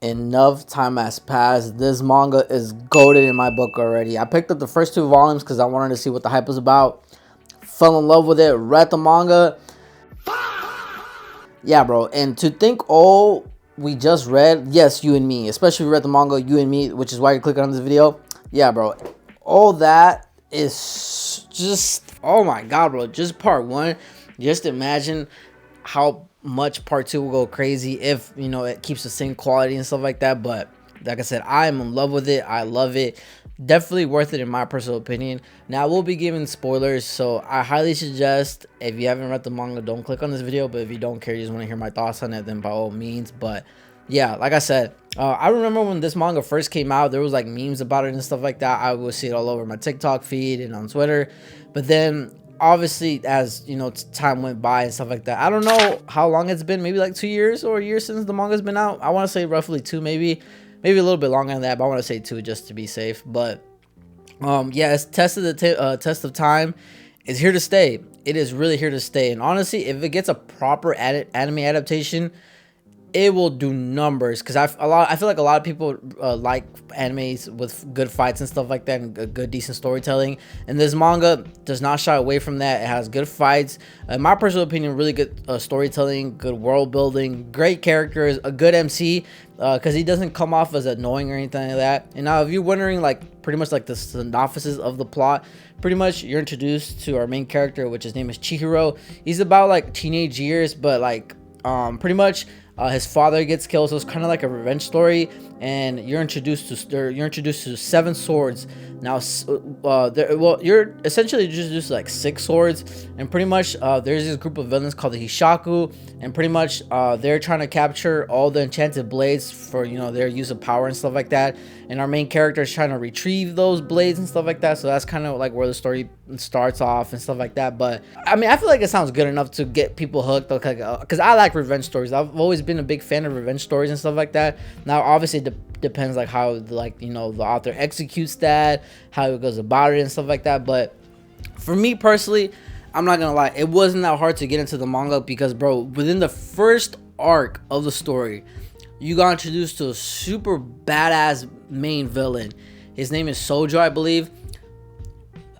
enough time has passed. This manga is goated in my book already. I picked up the first 2 volumes because I wanted to see what the hype was about. Fell in love with it, read the manga. Yeah, bro. And to think all we just read, yes, you and me, especially if you read the manga, you and me, which is why you're clicking on this video. Yeah, bro. All that is just, oh my god, bro. Just part one. Just imagine how much part two will go crazy if, you know, it keeps the same quality and stuff like that. But like I said, I am in love with it. I love it. Definitely worth it in my personal opinion. Now, we'll be giving spoilers, so I highly suggest, if you haven't read the manga, don't click on this video. But if you don't care, you just want to hear my thoughts on it, then by all means. But yeah, like I said, I remember when this manga first came out, there was like memes about it and stuff like that. I would see it all over my TikTok feed and on Twitter. But then obviously, as you know, time went by and stuff like that, I don't know how long it's been, maybe like 2 years or a year since the manga's been out. I want to say roughly 2, maybe a little bit longer than that, but I want to say 2 just to be safe. But yeah, it's test of time is here to stay. It is really here to stay. And honestly, if it gets a proper anime adaptation, it will do numbers. Because I feel like a lot of people like animes with good fights and stuff like that, and good decent storytelling. And this manga does not shy away from that. It has good fights, in my personal opinion, really good storytelling, good world building, great characters, a good MC, because he doesn't come off as annoying or anything like that. And now, if you're wondering, like, pretty much like the synopsis of the plot, pretty much you're introduced to our main character, which his name is Chihiro. He's about like teenage years, but like pretty much his father gets killed, so it's kind of like a revenge story. And you're introduced to 7 swords. Now, you're essentially introduced to like 6 swords, and pretty much there's this group of villains called the Hishaku, and pretty much they're trying to capture all the enchanted blades for, you know, their use of power and stuff like that. And our main character is trying to retrieve those blades and stuff like that. So that's kind of like where the story starts off and stuff like that. But I mean, I feel like it sounds good enough to get people hooked, because I like revenge stories. I've always been a big fan of revenge stories and stuff like that. Now, obviously, it depends like how, like, you know, the author executes that, how it goes about it and stuff like that. But for me personally, I'm not gonna lie, it wasn't that hard to get into the manga, because, bro, within the first arc of the story, you got introduced to a super badass main villain. His name is Sojo, I believe.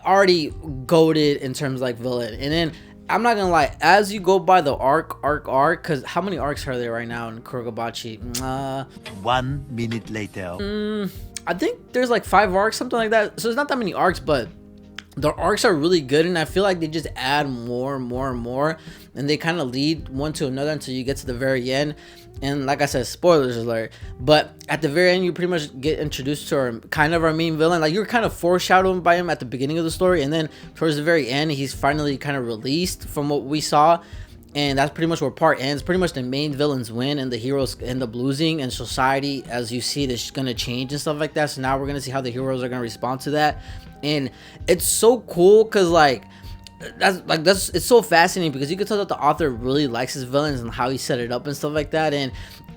Already goated in terms of like villain. And then, I'm not gonna lie, as you go by the arc, because how many arcs are there right now in kagurabachi? 1 minute later. I think there's like 5 arcs, something like that. So there's not that many arcs, but the arcs are really good, and I feel like they just add more and more, and they kind of lead one to another until you get to the very end. And like I said, spoilers alert, but at the very end, you pretty much get introduced to our main villain. Like, you're kind of foreshadowed by him at the beginning of the story, and then towards the very end, he's finally kind of released from what we saw. And that's pretty much where part ends. Pretty much the main villains win and the heroes end up losing, and society, as you see, is going to change and stuff like that. So now we're going to see how the heroes are going to respond to that. And it's so cool, because like it's so fascinating, because you can tell that the author really likes his villains and how he set it up and stuff like that. And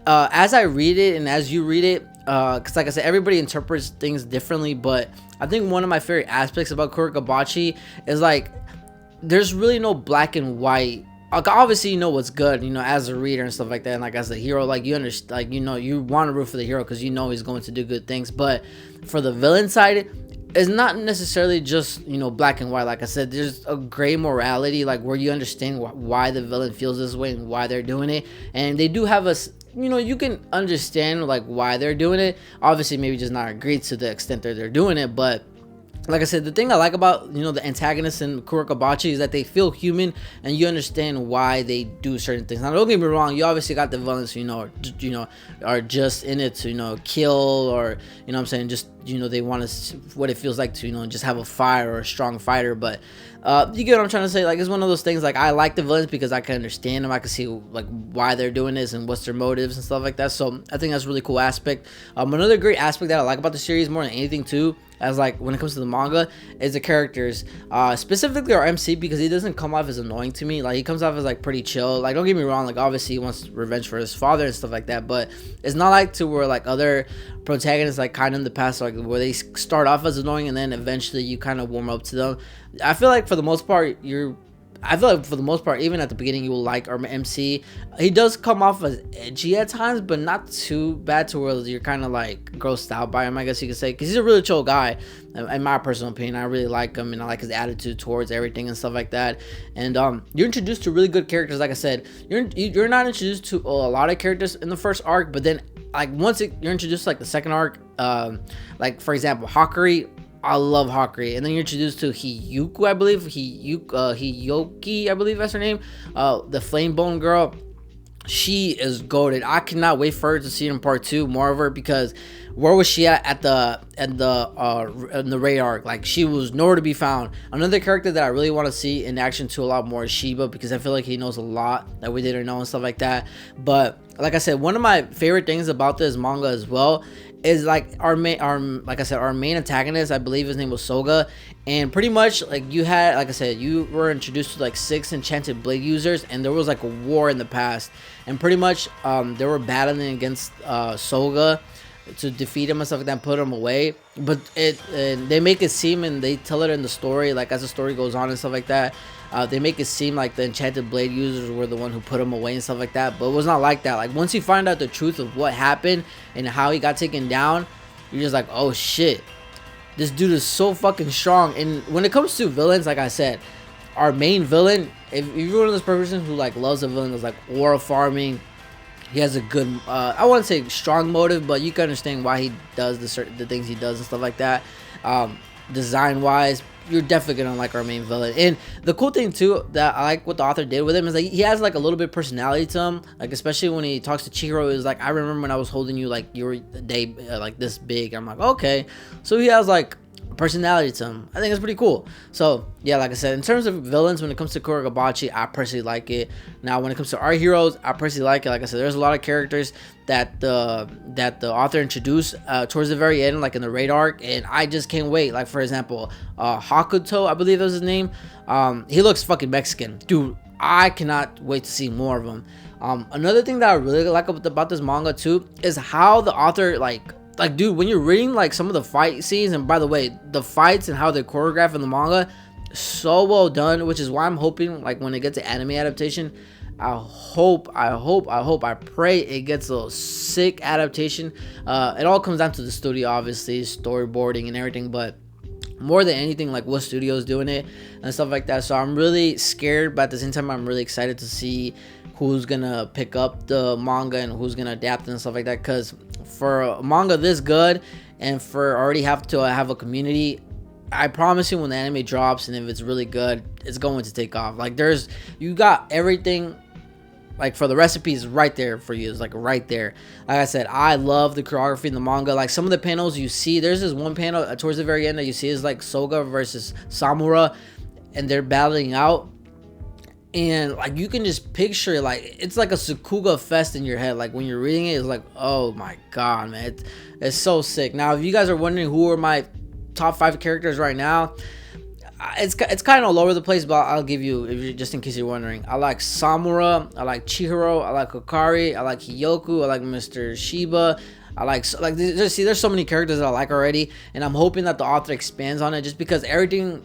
as I read it and as you read it, because like I said, everybody interprets things differently, but I think one of my favorite aspects about kagurabachi is like there's really no black and white. Like, obviously, you know what's good, you know, as a reader and stuff like that, and like as the hero, like you understand, like, you know, you want to root for the hero because you know he's going to do good things. But for the villain side, it's not necessarily just, you know, black and white. Like I said, there's a gray morality, like where you understand why the villain feels this way and why they're doing it. And they do have you know, you can understand like why they're doing it. Obviously, maybe just not agree to the extent that they're doing it, but like I said, the thing I like about, you know, the antagonists in kagurabachi is that they feel human, and you understand why they do certain things. Now, don't get me wrong, you obviously got the villains who, you know, are just in it to, you know, kill, or, you know what I'm saying, just, you know, they want to what it feels like to, you know, just have a fight or a strong fighter. But you get what I'm trying to say. Like, it's one of those things, like, I like the villains because I can understand them, I can see like why they're doing this and what's their motives and stuff like that. So I think that's a really cool aspect. Another great aspect that I like about the series more than anything too, as like when it comes to the manga, is the characters, specifically our MC, because he doesn't come off as annoying to me. Like, he comes off as like pretty chill. Like, don't get me wrong, like obviously he wants revenge for his father and stuff like that, but it's not like to where like other protagonists, like kind of in the past, like where they start off as annoying and then eventually you kind of warm up to them. I feel like for the most part, you're I feel like for the most part, even at the beginning, you will like our MC. He does come off as edgy at times, but not too bad to where you're kind of like grossed out by him, I guess you could say, because he's a really chill guy, in my personal opinion. I really like him, and I like his attitude towards everything and stuff like that. And you're introduced to really good characters. Like I said, you're not introduced to a lot of characters in the first arc, but then like you're introduced to like the second arc, like for example, Hakari. I love Hakari. And then you're introduced to Hiyuku, I believe. Hiyoki, I believe that's her name. The Flame Bone girl. She is goated. I cannot wait for her to see it in part 2, more of her, because where was she at in the raid arc? Like, she was nowhere to be found. Another character that I really want to see in action too a lot more is Shiba, because I feel like he knows a lot that we didn't know and stuff like that. But like I said, one of my favorite things about this manga as well is like our main antagonist. I believe his name was Soga, and pretty much like you had, like I said, you were introduced to like 6 enchanted blade users, and there was like a war in the past, and pretty much they were battling against Soga to defeat him and stuff like that, and put him away. But they make it seem, and they tell it in the story, like as the story goes on and stuff like that, they make it seem like the enchanted blade users were the one who put him away and stuff like that, but it was not like that. Like, once you find out the truth of what happened and how he got taken down, you're just like, oh shit, this dude is so fucking strong. And when it comes to villains, like I said, our main villain, if you're one of those person who like loves a villain that's like aura farming, he has a good I wouldn't say strong motive, but you can understand why he does the things he does and stuff like that. Design wise, you're definitely gonna like our main villain. And the cool thing too that I like what the author did with him is like he has like a little bit of personality to him, like especially when he talks to Chihiro. Is like, I remember when I was holding you, like you were like this big. I'm like, okay, so he has like personality to him. I think it's pretty cool. So yeah, like I said, in terms of villains, when it comes to kagurabachi, I personally like it. Now when it comes to our heroes, I personally like it. Like I said, there's a lot of characters that the author introduced towards the very end, like in the raid arc, and I just can't wait. Like for example, Hakuto, I believe that was his name. He looks fucking Mexican, dude. I cannot wait to see more of him. Another thing that I really like about this manga too is how the author like dude, when you're reading like some of the fight scenes, and by the way, the fights and how they're choreographed in the manga, so well done, which is why I'm hoping like when it gets to anime adaptation, I pray it gets a sick adaptation. It all comes down to the studio, obviously, storyboarding and everything, but more than anything, like what studio is doing it and stuff like that. So I'm really scared, but at the same time, I'm really excited to see who's gonna pick up the manga and who's gonna adapt and stuff like that. Because for a manga this good, and for already have to have a community, I promise you, when the anime drops and if it's really good, it's going to take off. Like you got everything. Like for the recipes right there for you. It's like right there. Like I said, I love the choreography in the manga. Like some of the panels you see, there's this one panel towards the very end that you see is like Soga versus Samura, and they're battling out. And like you can just picture, like it's like a Sakuga fest in your head. Like when you're reading it, it's like, oh my god, man, it's so sick. Now, if you guys are wondering who are my top 5 characters right now, it's kind of all over the place, but I'll give you, just in case you're wondering. I like Samura, I like Chihiro, I like Hikari, I like Hyoku, I like Mr. Shiba. I like there's so many characters that I like already, and I'm hoping that the author expands on it, just because everything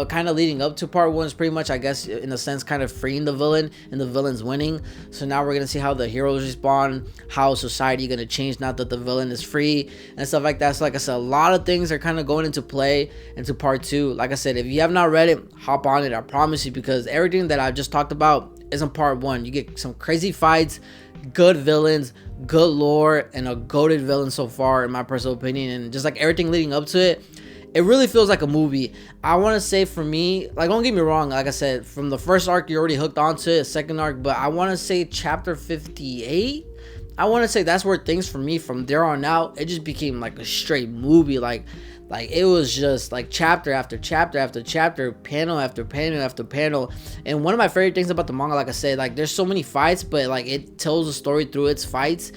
kind of leading up to part 1 is pretty much, I guess, in a sense, kind of freeing the villain and the villain's winning. So now we're gonna see how the heroes respond, how society gonna change now that the villain is free and stuff like that. So like I said, a lot of things are kind of going into play into part 2. Like I said, if you have not read it, hop on it, I promise you, because everything that I just talked about is in part 1. You get some crazy fights, good villains, good lore, and a goated villain so far, in my personal opinion. And just like everything leading up to it, it really feels like a movie. I want to say, for me, like, don't get me wrong, like I said, from the first arc you're already hooked onto it, second arc, but I want to say chapter 58, I want to say that's where things for me from there on out, it just became like a straight movie. Like it was just like chapter after chapter after chapter, panel after panel after panel. And one of my favorite things about the manga, like I said, like there's so many fights, but like it tells a story through its fights,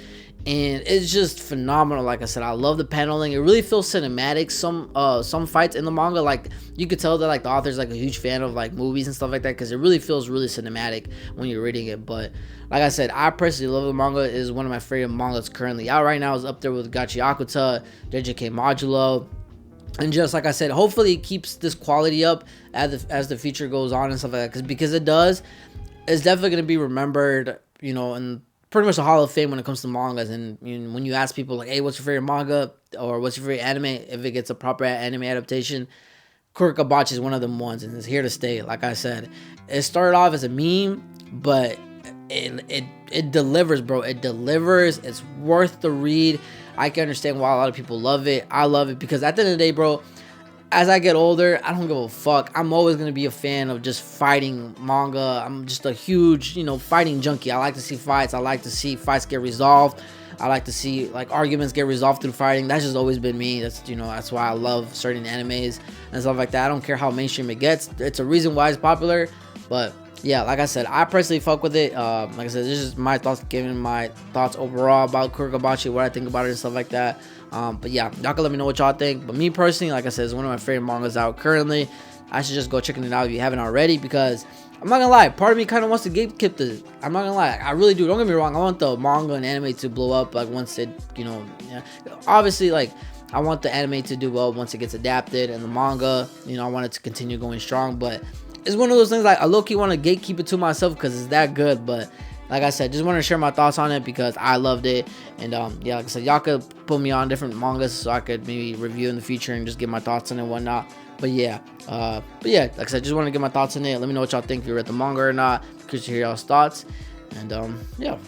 and it's just phenomenal. Like I said, I love the paneling. It really feels cinematic. Some fights in the manga, like you could tell that like the author's like a huge fan of like movies and stuff like that, because it really feels really cinematic when you're reading it. But like I said, I personally love the manga. It is one of my favorite mangas currently out right now. It's up there with Gachi Akuta, JJK Modulo, And just like I said, hopefully it keeps this quality up as the future goes on and stuff like that. Because it does, it's definitely gonna be remembered, you know, and pretty much a Hall of Fame when it comes to mangas. And you know, when you ask people like, "Hey, what's your favorite manga or what's your favorite anime?" If it gets a proper anime adaptation, kugarabachi is one of them ones, and it's here to stay. Like I said, it started off as a meme, but it delivers, bro. It delivers. It's worth the read. I can understand why a lot of people love it. I love it because at the end of the day, bro, as I get older, I don't give a fuck. I'm always going to be a fan of just fighting manga. I'm just a huge, you know, fighting junkie. I like to see fights. I like to see fights get resolved. I like to see like arguments get resolved through fighting. That's just always been me. That's, you know, that's why I love certain animes and stuff like that. I don't care how mainstream it gets. It's a reason why it's popular. But yeah, like I said, I personally fuck with it. Like I said, this is my thoughts, giving my thoughts overall about kugarabachi, what I think about it and stuff like that. But yeah, y'all can let me know what y'all think. But me personally, like I said, it's one of my favorite mangas out currently. I should just go checking it out if you haven't already, because I'm not gonna lie, part of me kind of wants to gatekeep this. I'm not gonna lie, I really do. Don't get me wrong, I want the manga and anime to blow up, like once it, you know, yeah. Obviously, like I want the anime to do well once it gets adapted, and the manga, you know, I want it to continue going strong. But it's one of those things like I low-key want to gatekeep it to myself because it's that good. But like I said, just want to share my thoughts on it because I loved it. And yeah, like I said, y'all could put me on different mangas so I could maybe review in the future and just get my thoughts on it and whatnot. But yeah, like I said, just want to get my thoughts on it. Let me know what y'all think, if you read the manga or not. Curious to hear y'all's thoughts. And yeah.